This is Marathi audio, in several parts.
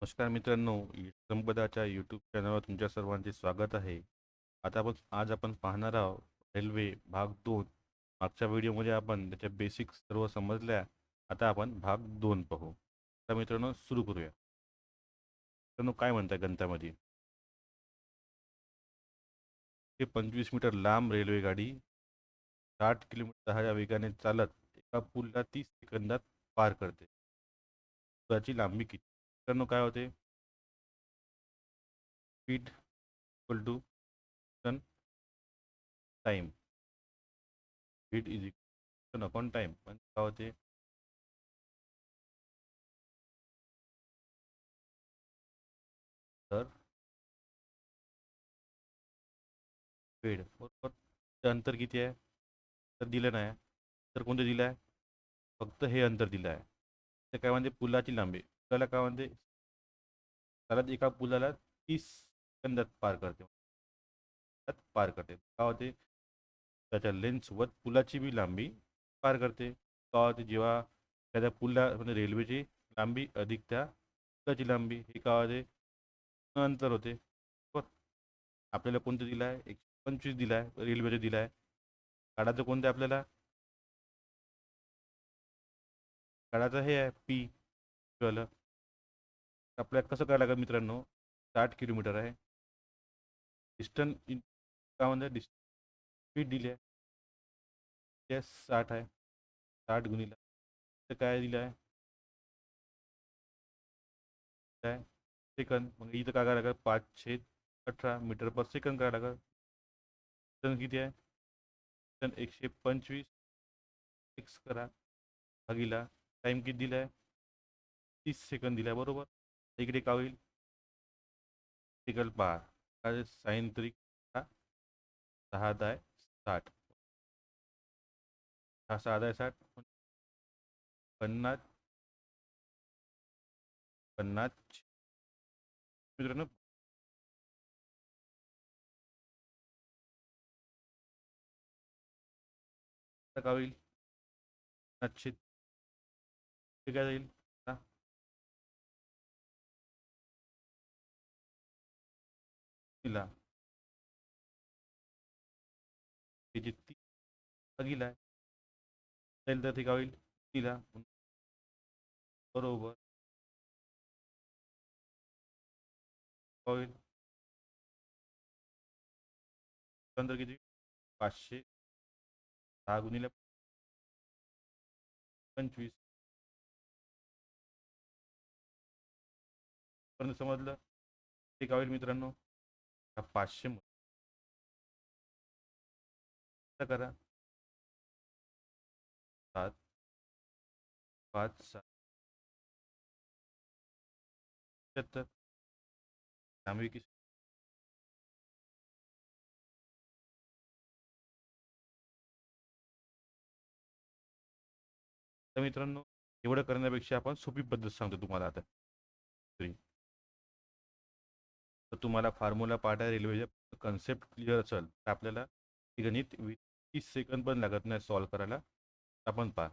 नमस्कार मित्रांनो, संपदाच्या यूट्यूब चॅनलवर तुमच्या सर्वांचे स्वागत आहे. आज आपण पाहणार आहोत रेल्वे भाग 2. मागच्या व्हिडिओमध्ये आपण त्याच्या बेसिक सर्व समजल्या. आता आपण भाग 2 पाहू. तर मित्रांनो सुरू करूया. मित्रांनो काय म्हणताय गणितामध्ये? हे 25 मीटर लांब रेल्वे गाडी 60 किलोमीटर वेगाने चालत एका पुलला 30 सेकंदात पार करते. पुलाची लांबी किती? मित्रांनो काय होते? Speed equal to time. Speed is equal upon time. पण काय होते? तर वेळ बरोबर. ते अंतर किती आहे? तर दिलं नाही. तर कोणतं दिलं आहे? फक्त हे अंतर दिलं आहे. ते काय म्हणते? पुलाची लांबी. पुलाला काय म्हणते? चालत एका पुलाला 30 सेकंदात पार करते. पार करते काय होते? त्याच्या लेन्ससोबत पुलाची बी लांबी पार करते. काय होते? जेव्हा त्याच्या पुला म्हणजे रेल्वेची लांबी अधिक त्या पुलाची लांबी हे काय होते? अंतर होते. बरोबर. आपल्याला कोणतं दिलं आहे? 125 दिला आहे, रेल्वेचं दिलं आहे. काढायचं कोणतं आहे आपल्याला? काढायचं हे आहे पी. कळलं? आपल्याला कसं करायला लागेल मित्रांनो? 60 किलोमीटर आहे. डिस्टन्स इन काय म्हणतात? स्पीड दिली आहे. ते 60 आहे. 60 गुणिला तर काय दिलं आहे? काय सेकंद. मग इथं काय करायला लागेल? 518 मीटर पर सेकंद करायला लागेल. डिस्टन्स किती आहे? डिस्टन्स 125 एक्स करा भागीला टाईम किती दिला आहे? 30 सेकंद दिला आहे बरोबर. इकडे काय होईल? सेकंद पहा काय साईन त्रिक 6 10 60. 6 6 10 60 50 50. मित्रांनो आता काय होईल? 500 ते काय जाईल? हा, तिला त्याची 30 भागीला आहे. जाईल तर ते काय होईल? तिला बरोबर काय होईल? नंतर किती? 510 गुणिले 25 पर्यंत समजलं? ते काय होईल मित्रांनो? हा 500 करा. 7 5 7 आम्ही की तर मित्रांनो एवढं करण्यापेक्षा आपण सोपी पद्धत सांगतो तुम्हाला आता. तर तुम्हाला फॉर्म्युला पार्ट आहे रेल्वेच्या कन्सेप्ट क्लिअर असेल तर आपल्याला हे गणित 30 सेकंद पण लागत नाही सॉल्व करायला. आपण पहा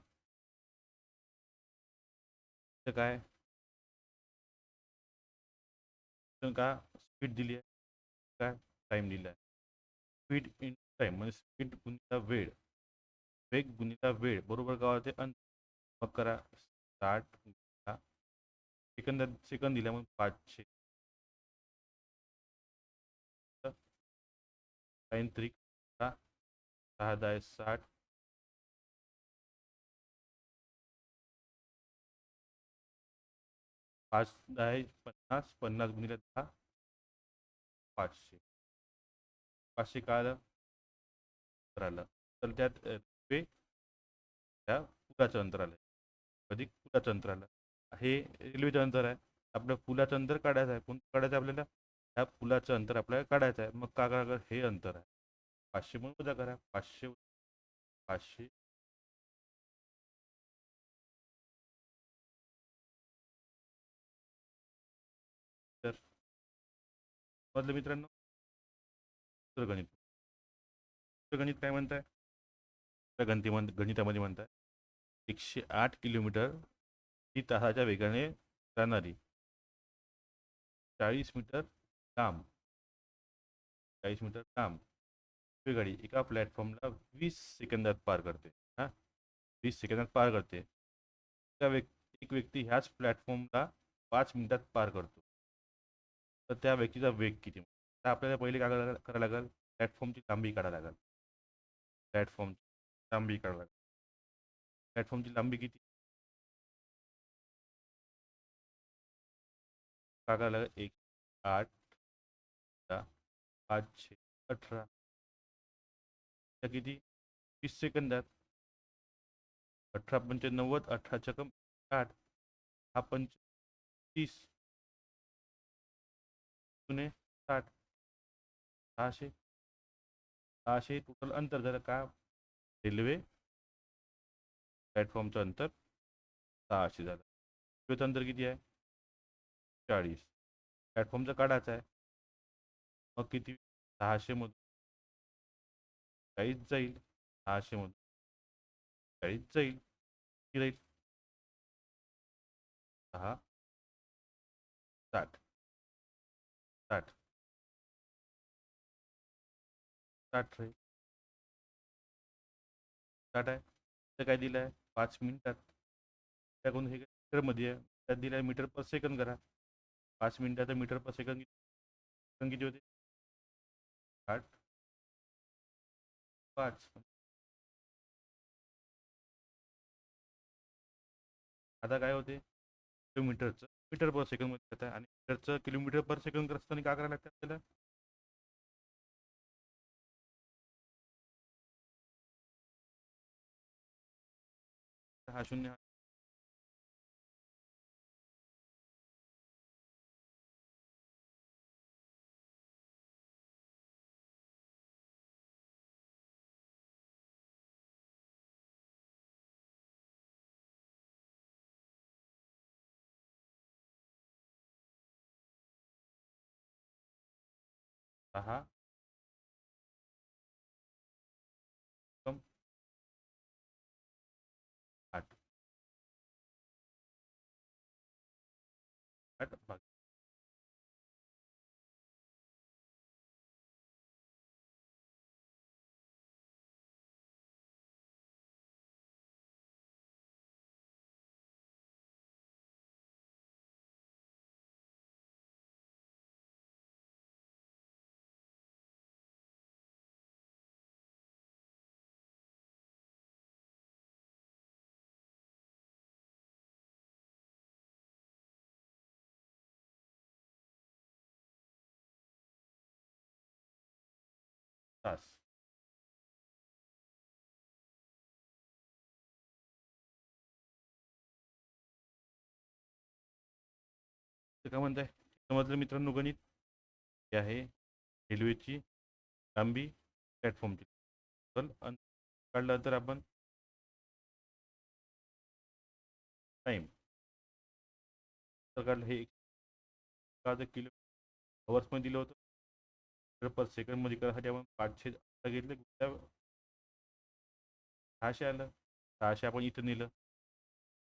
तर काय तर का स्पीड दिली आहे, काय टाईम दिला आहे. स्पीड इन टाईम म्हणजे स्पीड गुणिला वेळ, वेग गुणिला वेळ बरोबर काय होते? मग करा 60 सेकंद सेकंद दिल्या मग 500 साइन त्रिक 6 10 60 5 10 50 50 गुणिले 10 500. 500 काय आलं? आलं. तर त्यात वे त्या पुलाचं अंतर आलं. कधी पुलाचं अंतर आलं. हे रेल्वेचं अंतर आहे. आपलं पुलाचं अंतर काढायचं आहे. कोणतं काढायचं आहे आपल्याला? ह्या पुलाचं अंतर आपल्याला काढायचं आहे. मग काय करा? हे अंतर आहे 500 म्हणून वजा करा. 500 500 तर म्हटलं मित्रांनो दुसरं गणित. दुसरं गणित काय म्हणताय? त्या गणितामध्ये म्हणताय 108 किलोमीटर ही तासाच्या वेगाने जाणारी 40 मीटर लांब, 40 मीटर लांब रेल्वे गाडी एका प्लॅटफॉर्मला 20 सेकंदात पार करते. हां, 20 सेकंदात पार करते. एक व्यक्ती ह्याच प्लॅटफॉर्मला 5 मिनिटात पार करतो. तर त्या व्यक्तीचा वेग किती? तर आपल्याला पहिले काय करायला लागेल, प्लॅटफॉर्मची लांबी काढायला लागेल. प्लॅटफॉर्मची लांबी काढायला लागेल. प्लॅटफॉर्मची लांबी किती काढायला लागेल? 1, 8, 5, 18 त्या किती 20 सेकंदात. 18 × 5 = 90, 18 × 8 हा 30 गुणे 60, 600. 600 टोटल अंतर झालं का? रेल्वे प्लॅटफॉर्मचं अंतर 600 झालं. रेल्वेचं अंतर किती आहे? 40. प्लॅटफॉर्मचं काढायचं आहे. मग किती? 600 मधून 40 जाईल. 600 मधून 40 जाईल. किती राहील? 6, 60, 60, 60 राहील. 60 आहे. तर काय दिलं आहे? 5 मिनिटात. त्याकडून हे मीटरमध्ये आहे. त्यात दिलं आहे मीटर पर सेकंद करा. 5 मिनिटाचं मीटर पर सेकंद किती होते? 8, 5. आता काय होते? किलोमीटरचं मीटर पर सेकंदमध्ये येत आहे आणि मीटरचं किलोमीटर पर सेकंद असताना काय करायला लागतं आपल्याला? हा शून्य. हा कम 8, 8 भाग. तास. तर काय म्हणताय? समजलं मित्रांनो गणित? हे आहे रेल्वेची लांबी, प्लॅटफॉर्मची. तर काढलं तर आपण टाईम तर काढलं. हे किलो अवर्समध्ये दिलं होतं. तर पर सेकंडमध्ये करायसाठी आपण 500 घेतले. 600 आलं. 600 आपण इथं नेलं.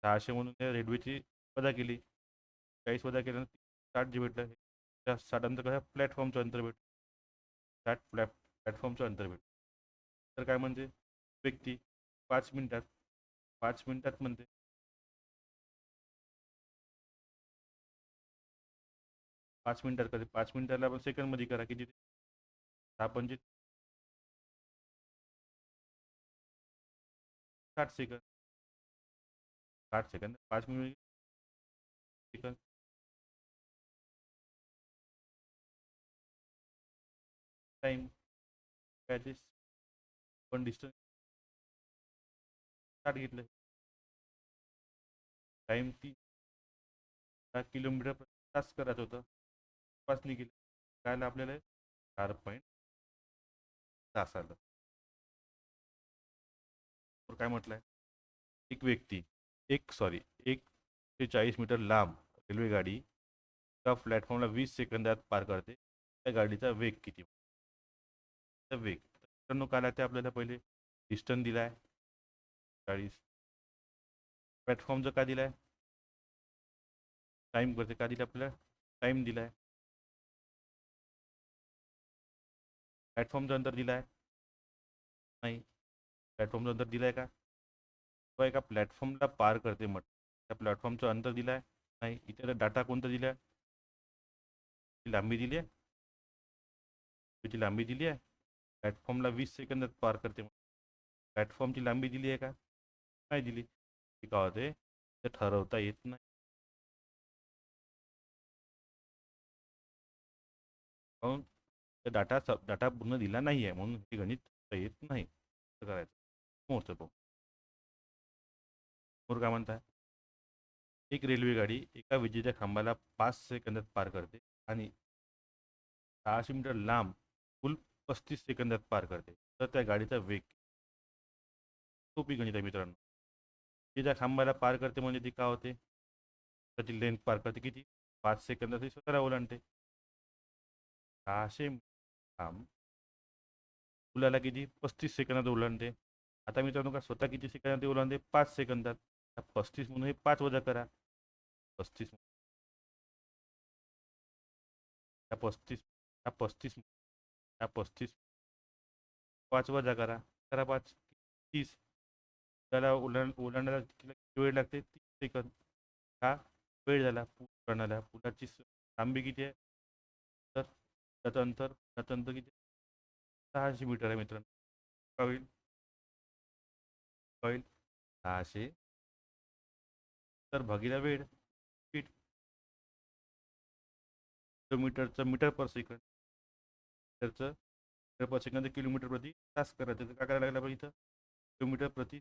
600 म्हणून त्या रेल्वेची वजा केली. 40 वजा केल्यानंतर 60 जे भेटलं. त्या 60 अंतर कसं प्लॅटफॉर्मचं अंतर भेटलं. 60 प्लॅटफॉर्मचं अंतर भेटलं. तर काय म्हणते व्यक्ती 5 मिनिटात 5 मिनिटात म्हणते 5 मिनिटात कधी 5 मिनिटाला आपण सेकंडमध्ये करा किती ते 6 5 60 second. 60 second 5 minute second time काय ते पण डिस्टन्स 60 घेतलं. टाईम 3 किलोमीटर प्रति तास करायचं होतं. तपासणी केली काय आलं आपल्याला? 4 तास आलं. काय म्हटलंय? एक व्यक्ती एक ते 40 मीटर लांब रेल्वे गाडी एका प्लॅटफॉर्मला 20 सेकंदात पार करते. त्या गाडीचा वेग किती? वेग मित्रांनो काय लागते आपल्याला? पहिले डिस्टन्स दिलाय 40. प्लॅटफॉर्मचं काय दिलाय? टाईम करते काय दिलं आपल्याला? टाईम दिलाय. प्लॅटफॉर्मचं अंतर दिलं आहे? नाही. प्लॅटफॉर्मचं अंतर दिलं आहे का? तो एका प्लॅटफॉर्मला पार करते म्हटलं, त्या प्लॅटफॉर्मचं अंतर दिलं आहे? नाही. इथे डाटा कोणता दिला आहे? लांबी दिली आहे. त्याची लांबी दिली आहे. प्लॅटफॉर्मला 20 सेकंदात पार करते. प्लॅटफॉर्मची लांबी दिली आहे का? नाही दिली. ते काय होते, ते ठरवता येत नाही. काहून? तर डाटा पूर्ण दिला नाही आहे, म्हणून हे गणित करता येत नाही. कसं करायचं? मोजतो तो. मोर काय म्हणताय? एक रेल्वे गाडी एका विजेच्या खांबाला 5 सेकंदात पार करते आणि 600 मीटर लांब पूल 35 सेकंदात पार करते. तर त्या गाडीचा वेग. सोपी गणित आहे मित्रांनो. विजेच्या खांबाला पार करते म्हणजे ती काय होते? त्याची लेंथ पार करते किती? 5 सेकंदात ती स्वतःला ओलांडते. 600 लांब पुलाला किती? 35 सेकंदात ओलांडते. आता मित्रांनो, का स्वतः किती सेकंदात ओलांडते? 5 सेकंदात. 35 म्हणून हे 5 वजा करा. 35 ह्या 35 ह्या 35 ह्या 35 5 वजा करा. करा 5 30. त्याला ओलांडायला किती वेळ लागते? 30 सेकंद. हा वेळ झाला पूल ओलांडायला. पुलाची लांबी किती आहे? तर त्याचं अंतर किती? 600 मीटर आहे मित्रांनो. काय होईल? काय होईल? 600 तर भागीला वेळ, स्पीड. किलोमीटरचं मीटर पर सेकंड. मीटरचं मीटर पर सेकंद किलोमीटर प्रति तास करायचं. तर काय करायला लागलं आपण इथं? किलोमीटर प्रति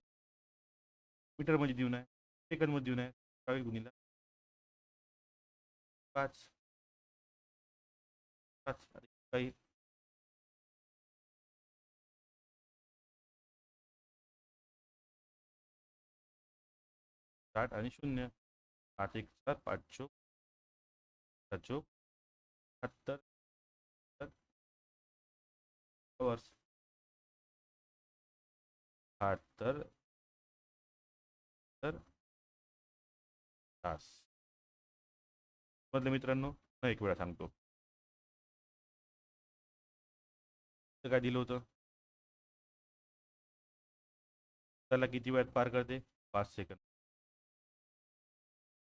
मीटरमध्ये देऊन आहे, सेकंदमध्ये देऊन आहे. काय गुणिला 5. 5 काही 60 आणि 0. 5 1 7 5 चोक 7 चोक 70 वर्ष 78 तर तास. मधलं मित्रांनो, एक वेळा सांगतो. तर काय दिलं होतं? त्याला किती वेळात पार करते? 5 सेकंद.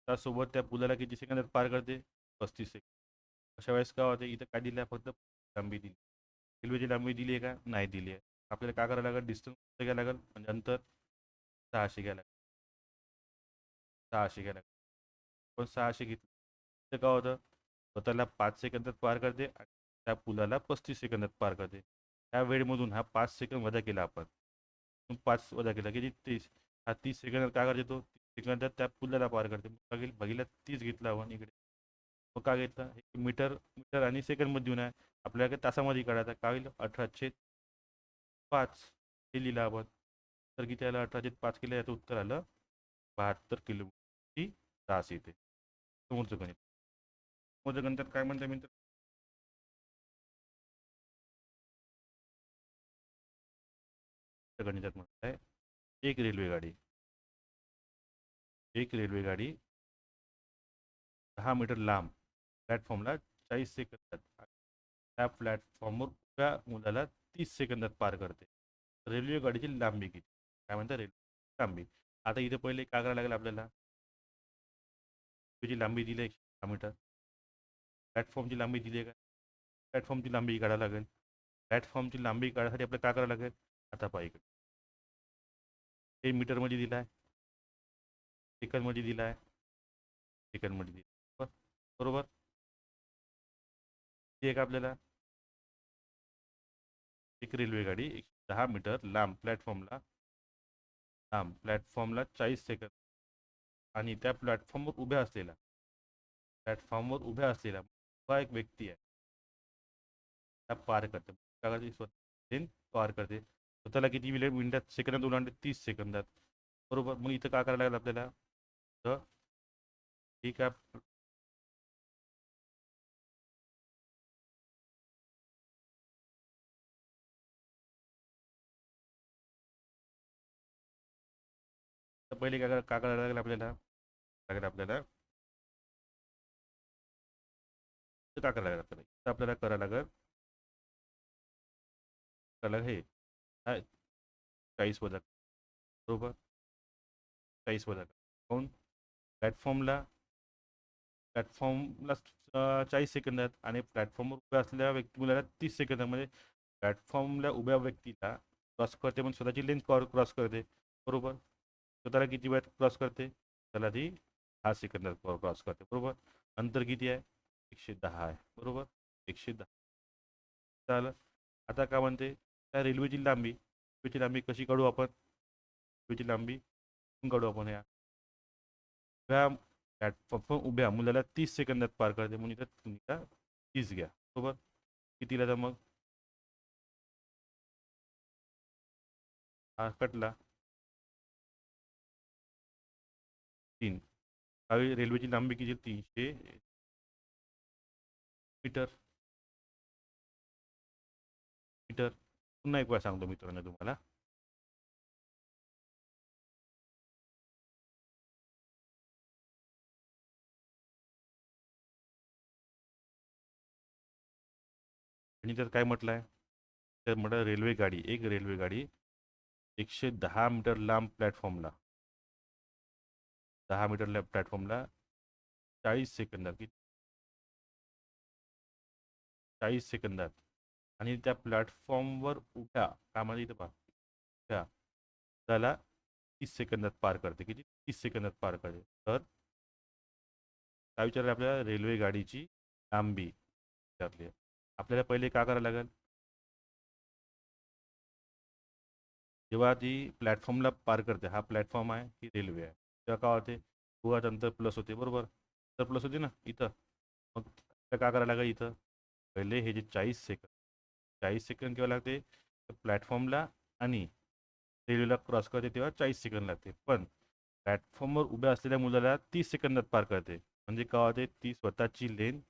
त्यासोबत त्या पुलाला किती सेकंदात पार करते? 35 सेकंद. अशा वेळेस काय होते? इथं काय दिलं आहे? फक्त लांबी दिली. रेल्वेची लांबी दिली आहे का? नाही दिली आहे. आपल्याला काय करावं लागेल? डिस्टन्स घ्यायला लागेल, म्हणजे अंतर 600 घ्यायला लागेल. 600 घ्यायला लागेल. पण 600 घेतलं तर काय होतं? स्वतःला 5 सेकंदात पार करते आणि त्या पुलाला 35 सेकंदात पार करते. त्या वेळेमधून हा 5 सेकंद वजा केला आपण. 5 वजा केला किती? 30. हा 30 सेकंदात काय करते तो? 30 सेकंदात त्या पुलाला पार करते. भागीला 30 घेतला आपण इकडे. मग काय घेतला? मीटर मीटर आणि सेकंदमध्ये देऊन आहे. आपल्याला तासामध्ये काढायचा. काय होईल? 18/5 हे लिहिलं आपण. तर किती आलं? 18/5 केलं. याचं उत्तर आलं 72 किलोमीटर तास येते. समोरचं गणित. समोरचं गणितात काय म्हणतं मित्र? गणितात म्हणत आहे, एक रेल्वे गाडी एक रेल्वे गाडी 10 मीटर लांब प्लॅटफॉर्मला 40 सेकंदात त्या प्लॅटफॉर्मवर उभ्या मुलाला 30 सेकंदात पार करते. रेल्वे गाडीची लांबी किती? काय म्हणतात? रेल्वे लांबी. आता इथे पहिले काय करायला लागेल आपल्याला? तुझी लांबी दिली आहे 10 मीटर. प्लॅटफॉर्मची लांबी दिली आहे का? प्लॅटफॉर्मची लांबी काढायला लागेल. प्लॅटफॉर्मची लांबी काढायसाठी आपल्याला काय करावं लागेल? आता पहा इकडे. हे मीटरमध्ये दिला आहे, सेकंदमध्ये दिला आहे, सेकंदमध्ये दिला आहे. बरोबर. ती एक आपल्याला एक रेल्वे गाडी 10 मीटर लांब प्लॅटफॉर्मला 40 सेकंद आणि त्या प्लॅटफॉर्मवर उभ्या असलेला हा एक व्यक्ती आहे, त्या पार करते. स्वतः पार करते. स्वतःला किती वेळ मिनिटात सेकंदात ओलांडते? 30 सेकंदात. बरोबर. मग इथं काय करायला लागेल आपल्याला? तर ठीक आहे. तर पहिले काय करायला लागेल आपल्याला तर काय करायला लागेल आपल्याला? तर आपल्याला करायला लागेल त्याला हे काय 40 वजा बरोबर 40 वजा काऊन प्लॅटफॉर्मला प्लॅटफॉर्मला 40 सेकंद आहेत आणि प्लॅटफॉर्मवर उभ्या असलेल्या व्यक्ती मुलाला 30 सेकंदामध्ये प्लॅटफॉर्मला उभ्या व्यक्तीला क्रॉस करते पण स्वतःची लेन्थ क्रॉस करते बरोबर स्वतःला किती वेळात क्रॉस करते त्याला ती 10 सेकंदात क्रॉस करते बरोबर अंतर किती आहे 110 आहे बरोबर 110 झालं आता काय म्हणते त्या रेल्वेची लांबी कशी काढू आपण रेल्वेची लांबी काढू आपण या उभ्या प्लॅटफॉर्म उभ्या मुलाला 30 सेकंदात पार करते म्हणून इथं तुम्ही का 30 घ्या बरोबर कितीला तर मग हा कटला 3 काही रेल्वेची लांबी किती 300 मीटर मीटर पुन्हा एक वेळा सांगतो मित्रांनो तुम्हाला आणि त्यात काय म्हटलं आहे तर म्हटलं रेल्वे गाडी 110 मीटर लांब प्लॅटफॉर्मला 10 मीटर लांब प्लॅटफॉर्मला 40 सेकंदात की 40 सेकंदात आणि त्या प्लॅटफॉर्मवर उभ्या कामाला इथं पहा उभ्या त्याला 30 सेकंदात पार करते किती 30 सेकंदात पार करते तर काय विचारलं आपल्याला रेल्वे गाडीची लांबी विचारली आहे आपल्याला पहिले काय करावं लागेल जेव्हा ती प्लॅटफॉर्मला पार करते हा प्लॅटफॉर्म आहे ही रेल्वे आहे तेव्हा काय होते उगाच अंतर प्लस होते बरोबर तर प्लस होते ना इथं मग काय करावं लागेल इथं पहिले हे जे 40 सेकंद केव्हा लागते प्लॅटफॉर्मला आणि रेल्वेला क्रॉस करते तेव्हा 40 सेकंद लागते पण प्लॅटफॉर्मवर उभ्या असलेल्या मुलाला 30 सेकंदात पार करते म्हणजे काय होते ती स्वतःची लेन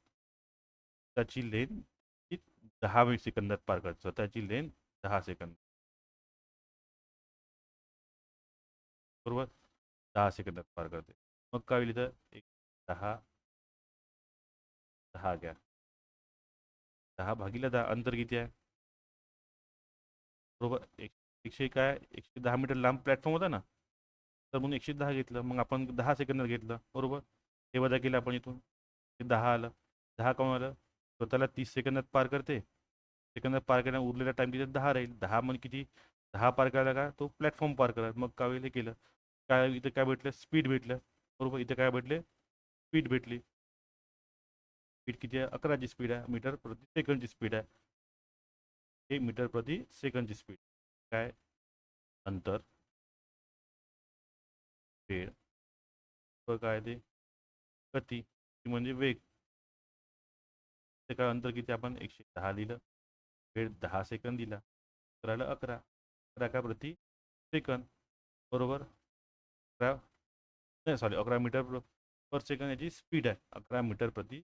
ती 10 सेकंदात पार करते स्वतःची लेन 10 सेकंद बरोबर 10 सेकंदात पार करते मग काय होईल इथं एक 10 घ्या 10 भागिले 10 अंतर किती आहे बरोबर 110 मीटर लांब प्लॅटफॉर्म होता ना तर म्हणून 110 घेतलं मग आपण 10 सेकंदात घेतलं बरोबर हे वजा केलं आपण इथून ते 10 आलं 10 काऊन आलं स्वतःला 30 सेकंदात पार करते सेकंदात पार केल्या उरलेला टाईम किती 10 राहील 10 म्हणजे किती 10 पार करायला का तो प्लॅटफॉर्म पार करा मग काय होईल हे केलं काय इथं काय भेटलं स्पीड भेटलं बरोबर इथं काय भेटले स्पीड भेटली स्पीड किती आहे 11ची स्पीड आहे मीटर प्रति सेकंडची स्पीड आहे हे मीटर प्रति सेकंडची स्पीड काय अंतर वेळ काय ते गती म्हणजे वेग ते काय अंतर किती आपण 110 लिहिलं वेळ 10 सेकंद दिला तर आलं 11 का प्रति सेकंद बरोबर 11 नाही सॉरी 11 मीटर पर सेकंद याची स्पीड आहे 11 मीटर प्रति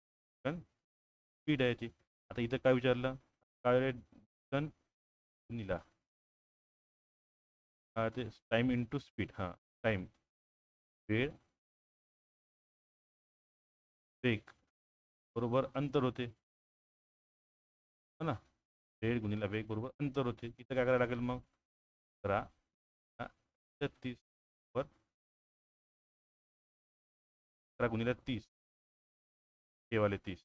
सेकंद स्पीड आहे याची आता इथं काय विचारलं काय सेकंद दिला ते टाईम इंटू स्पीड हां टाईम वेळ वेग बरोबर अंतर होते हो ना वेळ गुणिला वेग बरोबर अंतर होते इथं काय करायला लागेल मग 11 36 वर 11 गुणिले 30 हे वाले 30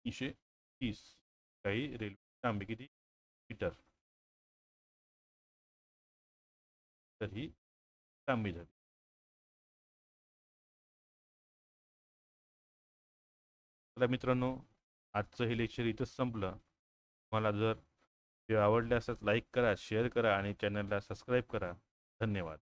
330 काही रेल्वे लांबी किती मीटर तर ही लांबी झाली चला मित्रांनो आजचं हे लेक्चर इथंच संपलं मला जर ते आवडले असल्यास लाईक करा शेअर करा आणि चॅनलला सबस्क्राईब करा धन्यवाद